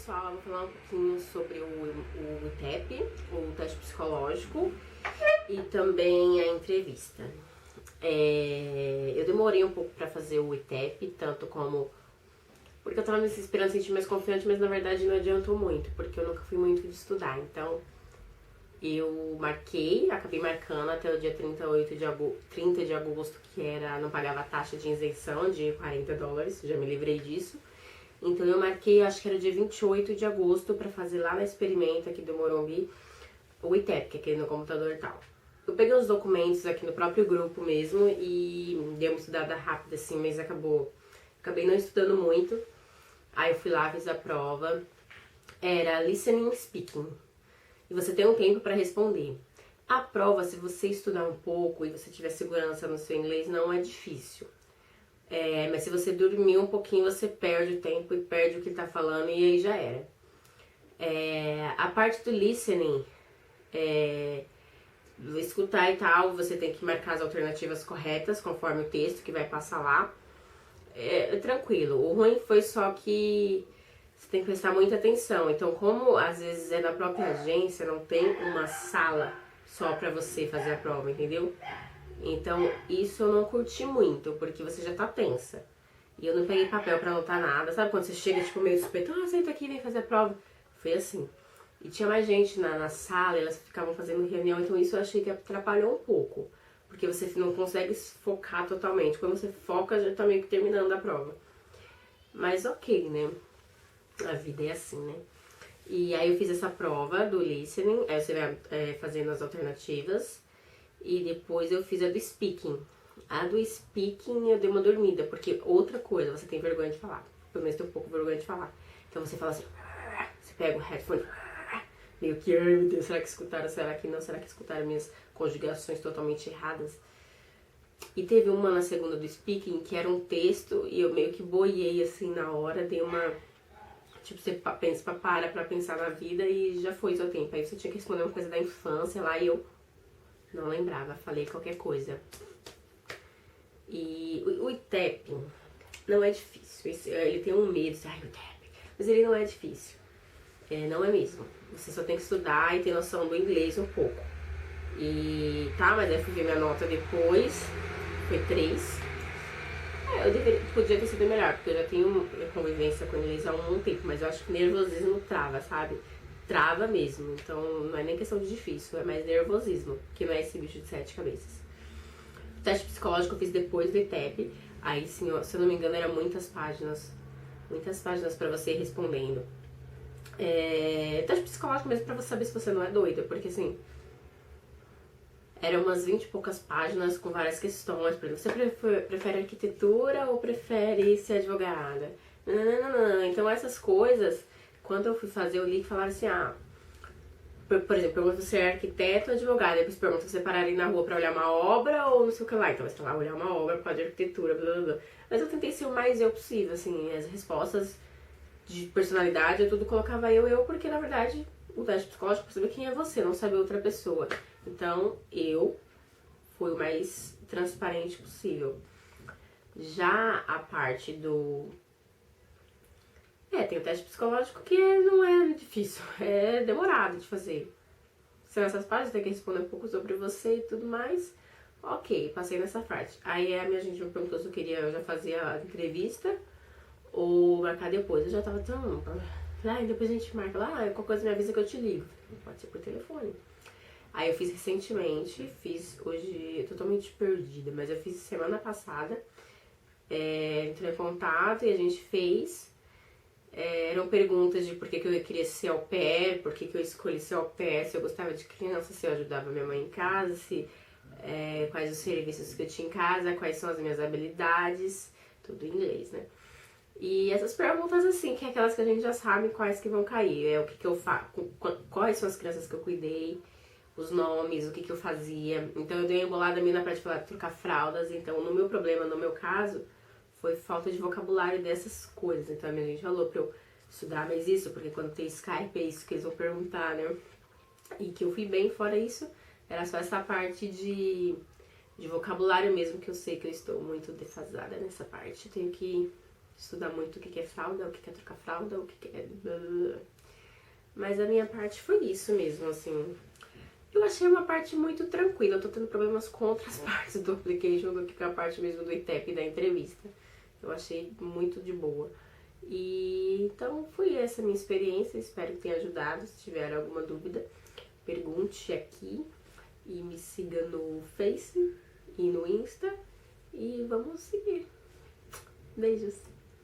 pessoal, eu vou falar um pouquinho sobre o ITEP, o teste psicológico e também a entrevista. Eu demorei um pouco pra fazer o ITEP, tanto como... porque eu tava me esperando sentir mais confiante, mas na verdade não adiantou muito, porque eu nunca fui muito de estudar. Então, eu acabei marcando até o dia 30 de agosto, que não pagava a taxa de isenção de $40, já me livrei disso. Então eu marquei, acho que era dia 28 de agosto, pra fazer lá na Experimenta aqui do Morumbi, o ITEP, que é aquele no computador e tal. Eu peguei os documentos aqui no próprio grupo mesmo e dei uma estudada rápida assim, mas acabei não estudando muito. Aí eu fui lá, fiz a prova, era Listening e Speaking. E você tem um tempo pra responder. A prova, se você estudar um pouco e você tiver segurança no seu inglês, não é difícil. Mas se você dormir um pouquinho, você perde o tempo e perde o que tá falando e aí já era. A parte do listening, escutar e tal, você tem que marcar as alternativas corretas conforme o texto que vai passar lá. Tranquilo. O ruim foi só que você tem que prestar muita atenção. Então, como às vezes é na própria agência, não tem uma sala só pra você fazer a prova, entendeu? Então, isso eu não curti muito, porque você já tá tensa. E eu não peguei papel pra anotar nada. Sabe quando você chega, tipo, meio suspeito? Senta aqui, vem fazer a prova. Foi assim. E tinha mais gente na sala, elas ficavam fazendo reunião, então isso eu achei que atrapalhou um pouco. Porque você não consegue focar totalmente. Quando você foca, já tá meio que terminando a prova. Mas ok, né? A vida é assim, né? E aí eu fiz essa prova do listening, aí você vai fazendo as alternativas. E depois eu fiz a do speaking. A do speaking eu dei uma dormida, porque outra coisa, você tem vergonha de falar. Pelo menos tem um pouco vergonha de falar. Então você fala assim, você pega o headphone, meio que, ai meu Deus, será que escutaram, será que não? Será que escutaram minhas conjugações totalmente erradas? E teve uma na segunda do speaking, que era um texto, e eu meio que boiei assim na hora, dei uma... Tipo, você para pra pensar na vida e já foi o seu tempo. Aí você tinha que responder uma coisa da infância lá e eu... não lembrava, falei qualquer coisa. E o ITEP não é difícil. Ele tem um medo, o ITEP. Mas ele não é difícil. Não é mesmo. Você só tem que estudar e ter noção do inglês um pouco. Mas aí fui ver minha nota depois. Foi 3. Podia ter sido melhor, porque eu já tenho convivência com o inglês há um tempo. Mas eu acho que nervosismo trava, sabe? Trava mesmo, então não é nem questão de difícil, é mais nervosismo, que não é esse bicho de 7 cabeças. O teste psicológico eu fiz depois do ITEP, aí sim, se eu não me engano, eram muitas páginas pra você ir respondendo. Teste psicológico mesmo pra você saber se você não é doida, porque assim, eram umas 20 e poucas páginas com várias questões, por exemplo, você prefere arquitetura ou prefere ser advogada? Não. Então essas coisas... Quando eu fui fazer, eu li que falaram assim, por exemplo, pergunta se é arquiteto ou advogado, depois pergunta se você pararia na rua pra olhar uma obra ou não sei o que lá. Então você vai lá olhar uma obra por causa de arquitetura, blá blá blá. Mas eu tentei ser o mais eu possível, assim, as respostas de personalidade, eu tudo colocava eu, porque na verdade o teste psicológico pra saber quem é você, não saber outra pessoa. Então eu fui o mais transparente possível. Já a parte do... tem o teste psicológico que não é difícil, é demorado de fazer. São essas páginas, tem que responder um pouco sobre você e tudo mais. Ok, passei nessa parte. Aí a minha gente me perguntou se eu queria já fazer a entrevista ou marcar depois. Eu já tava tão... depois a gente marca lá, qualquer coisa me avisa que eu te ligo. Pode ser por telefone. Aí eu fiz recentemente, hoje totalmente perdida, mas eu fiz semana passada. Entrei em contato e a gente fez... eram perguntas de por que eu queria ser au pair, por que eu escolhi ser au pair, se eu gostava de criança, se eu ajudava minha mãe em casa, quais os serviços que eu tinha em casa, quais são as minhas habilidades, tudo em inglês, né? E essas perguntas assim, que é aquelas que a gente já sabe quais que vão cair, o que eu faço, quais são as crianças que eu cuidei, os nomes, o que eu fazia. Então eu dei uma embolada minha na parte de falar trocar fraldas, então no meu caso, foi falta de vocabulário dessas coisas. Então a minha gente falou pra eu estudar mais isso, porque quando tem Skype é isso que eles vão perguntar, né? E que eu fui bem, fora isso, era só essa parte de vocabulário mesmo, que eu sei que eu estou muito defasada nessa parte. Eu tenho que estudar muito o que é fralda, o que é trocar fralda, o que é... Mas a minha parte foi isso mesmo, assim. Eu achei uma parte muito tranquila, eu tô tendo problemas com outras partes do application do que com a parte mesmo do ITEP da entrevista. Eu achei muito de boa. E então foi essa a minha experiência, espero que tenha ajudado. Se tiver alguma dúvida, pergunte aqui e me siga no Face e no Insta. E vamos seguir. Beijos!